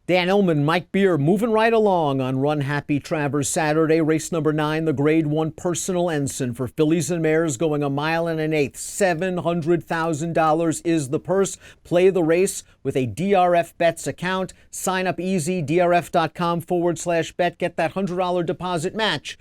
Dan Illman, Mike Beer moving right along on Run Happy Travers Saturday. Race number 9, the Grade 1 Personal Ensign for fillies and mares going 1 1/8 miles. $700,000 is the purse. Play the race with a DRF Bets account. Sign up easy, drf.com/bet. Get that $100 deposit match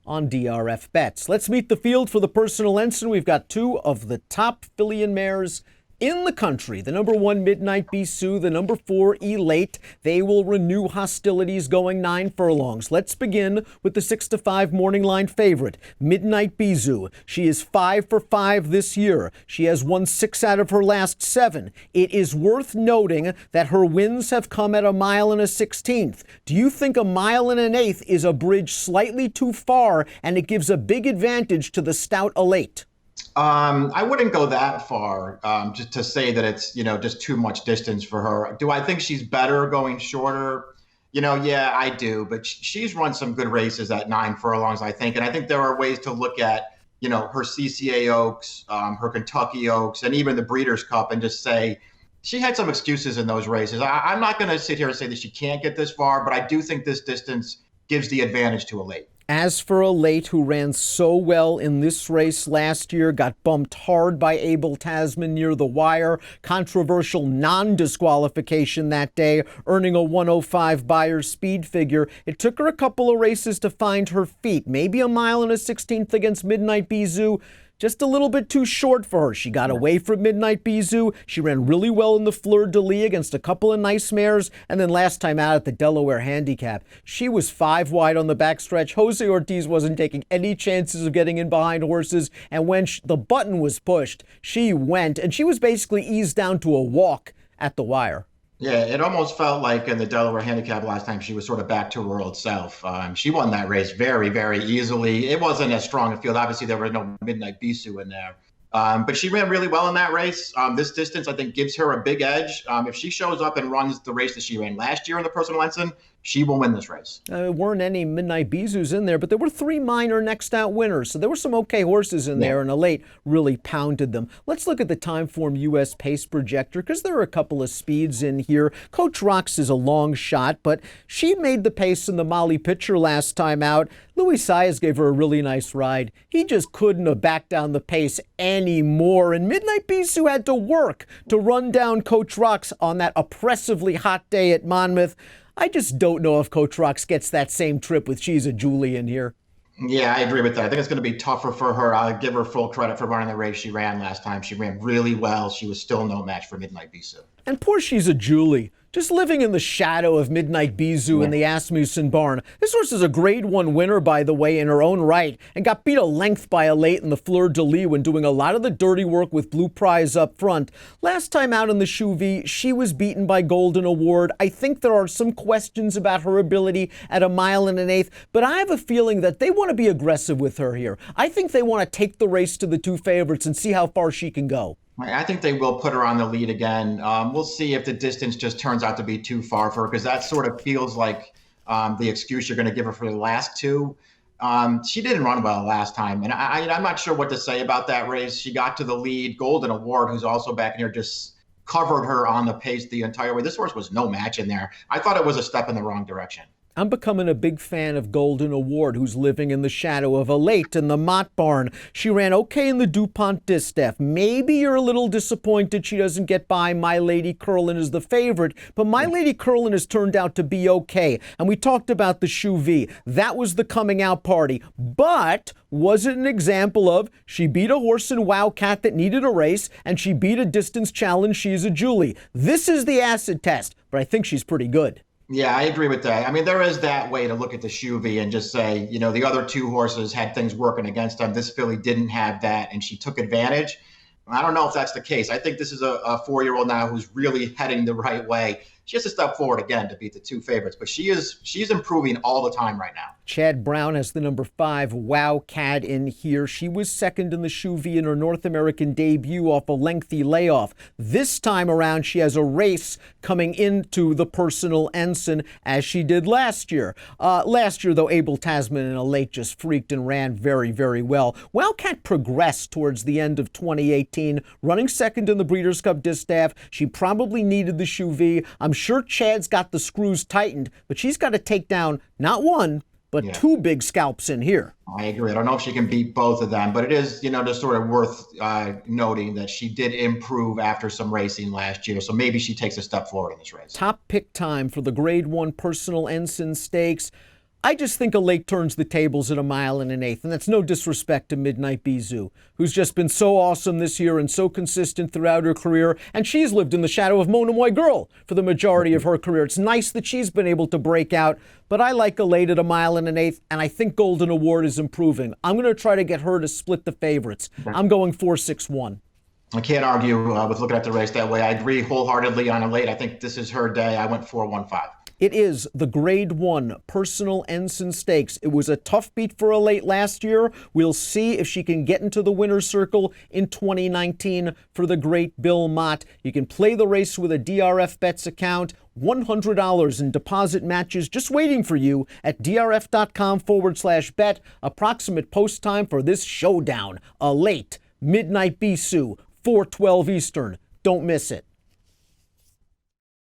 on DRF Bets. Let's meet the field for the Personal Ensign. We've got 2 of the top filly and mares in the country. The number 1, Midnight Bisou, the number 4, Elate. They will renew hostilities going 9 furlongs. Let's begin with the 6-5 morning line favorite, Midnight Bisou. She is 5 for 5 this year. She has won 6 out of her last 7. It is worth noting that her wins have come at 1 1/16 miles. Do you think 1 1/8 miles is a bridge slightly too far and it gives a big advantage to the stout Elate? I wouldn't go that far, just to say that it's, just too much distance for her. Do I think she's better going shorter? Yeah, I do. But she's run some good races at 9 furlongs, I think. And I think there are ways to look at, her CCA Oaks, her Kentucky Oaks, and even the Breeders' Cup and just say she had some excuses in those races. I'm not going to sit here and say that she can't get this far, but I do think this distance gives the advantage to Elate. As for Elate, who ran so well in this race last year, got bumped hard by Abel Tasman near the wire, controversial non-disqualification that day, earning a 105 Beyer speed figure. It took her a couple of races to find her feet. Maybe 1 1/16 miles against Midnight Bisou. Just a little bit too short for her. She got away from Midnight Bisou. She ran really well in the Fleur de Lis against a couple of nice mares. And then last time out at the Delaware Handicap, she was 5 wide on the backstretch. Jose Ortiz wasn't taking any chances of getting in behind horses. And when the button was pushed, she went. And she was basically eased down to a walk at the wire. Yeah, it almost felt like in the Delaware Handicap last time she was sort of back to her old self. She won that race very, very easily. It wasn't as strong a field. Obviously, there was no Midnight Bisou in there. But she ran really well in that race. This distance, I think, gives her a big edge. If she shows up and runs the race that she ran last year in the Personal Ensign, she will win this race. There weren't any Midnight Bisous in there, but there were 3 minor next out winners. So there were some okay horses in there, and Elate really pounded them. Let's look at the Timeform U.S. Pace Projector, because there are a couple of speeds in here. Coach Rocks is a long shot, but she made the pace in the Molly Pitcher last time out. Louis Saez gave her a really nice ride. He just couldn't have backed down the pace anymore, and Midnight Bisou had to work to run down Coach Rocks on that oppressively hot day at Monmouth. I just don't know if Coach Rocks gets that same trip with She's a Julie in here. Yeah, I agree with that. I think it's going to be tougher for her. I'll give her full credit for running the race she ran last time. She ran really well. She was still no match for Midnight Bisou. And poor She's a Julie, just living in the shadow of Midnight Bisou in the Asmussen barn. This horse is a Grade 1 winner, by the way, in her own right, and got beat a length by Elate in the Fleur de Lis when doing a lot of the dirty work with Blue Prize up front. Last time out in the Chouvy, she was beaten by Golden Award. I think there are some questions about her ability at 1 1/8 miles, but I have a feeling that they want to be aggressive with her here. I think they want to take the race to the 2 favorites and see how far she can go. I think they will put her on the lead again. We'll see if the distance just turns out to be too far for her, because that sort of feels like the excuse you're going to give her for the last 2. She didn't run well last time, and I'm not sure what to say about that race. She got to the lead. Golden Award, who's also back in here, just covered her on the pace the entire way. This horse was no match in there. I thought it was a step in the wrong direction. I'm becoming a big fan of Golden Award, who's living in the shadow of Elate in the Mott barn. She ran okay in the DuPont Distaff. Maybe you're a little disappointed she doesn't get by My Lady Curlin as the favorite, but My Lady Curlin has turned out to be okay. And we talked about the Chouvy. That was the coming out party. But was it an example of she beat a horse in Wildcat that needed a race, and she beat a distance challenge She's a Julie? This is the acid test, but I think she's pretty good. Yeah, I agree with that. I mean, there is that way to look at the Chouvy and just say, the other 2 horses had things working against them. This filly didn't have that, and she took advantage. I don't know if that's the case. I think this is a 4-year-old now who's really heading the right way. She has to step forward again to beat the 2 favorites, but she's improving all the time right now. Chad Brown has the number 5 Wildcat in here. She was second in the Chouvy in her North American debut off a lengthy layoff. This time around, she has a race coming into the Personal Ensign, as she did last year. Last year, though, Abel Tasman and Elate just freaked and ran very, very well. Wildcat progressed towards the end of 2018, running second in the Breeders' Cup Distaff. She probably needed the Chouvy. I'm sure Chad's got the screws tightened, but she's got to take down not one, but two big scalps in here. I agree. I don't know if she can beat both of them, but it is, just sort of worth noting that she did improve after some racing last year. So maybe she takes a step forward in this race. Top pick time for the Grade 1 Personal Ensign Stakes. I just think a lake turns the tables at 1 1/8, and that's no disrespect to Midnight Bisou, who's just been so awesome this year and so consistent throughout her career, and she's lived in the shadow of Mona Moy Girl for the majority of her career. It's nice that she's been able to break out, but I like a late at 1 1/8, and I think Golden Award is improving. I'm going to try to get her to split the favorites. I'm going 4-6-1. I can't argue with looking at the race that way. I agree wholeheartedly on a late. I think this is her day. I went 4-1-5. It is the Grade 1 Personal Ensign Stakes. It was a tough beat for a late last year. We'll see if she can get into the winner's circle in 2019 for the great Bill Mott. You can play the race with a DRF Bets account. $100 in deposit matches just waiting for you at drf.com/bet. Approximate post time for this showdown. A late Midnight Bisou, 4:12 Eastern. Don't miss it.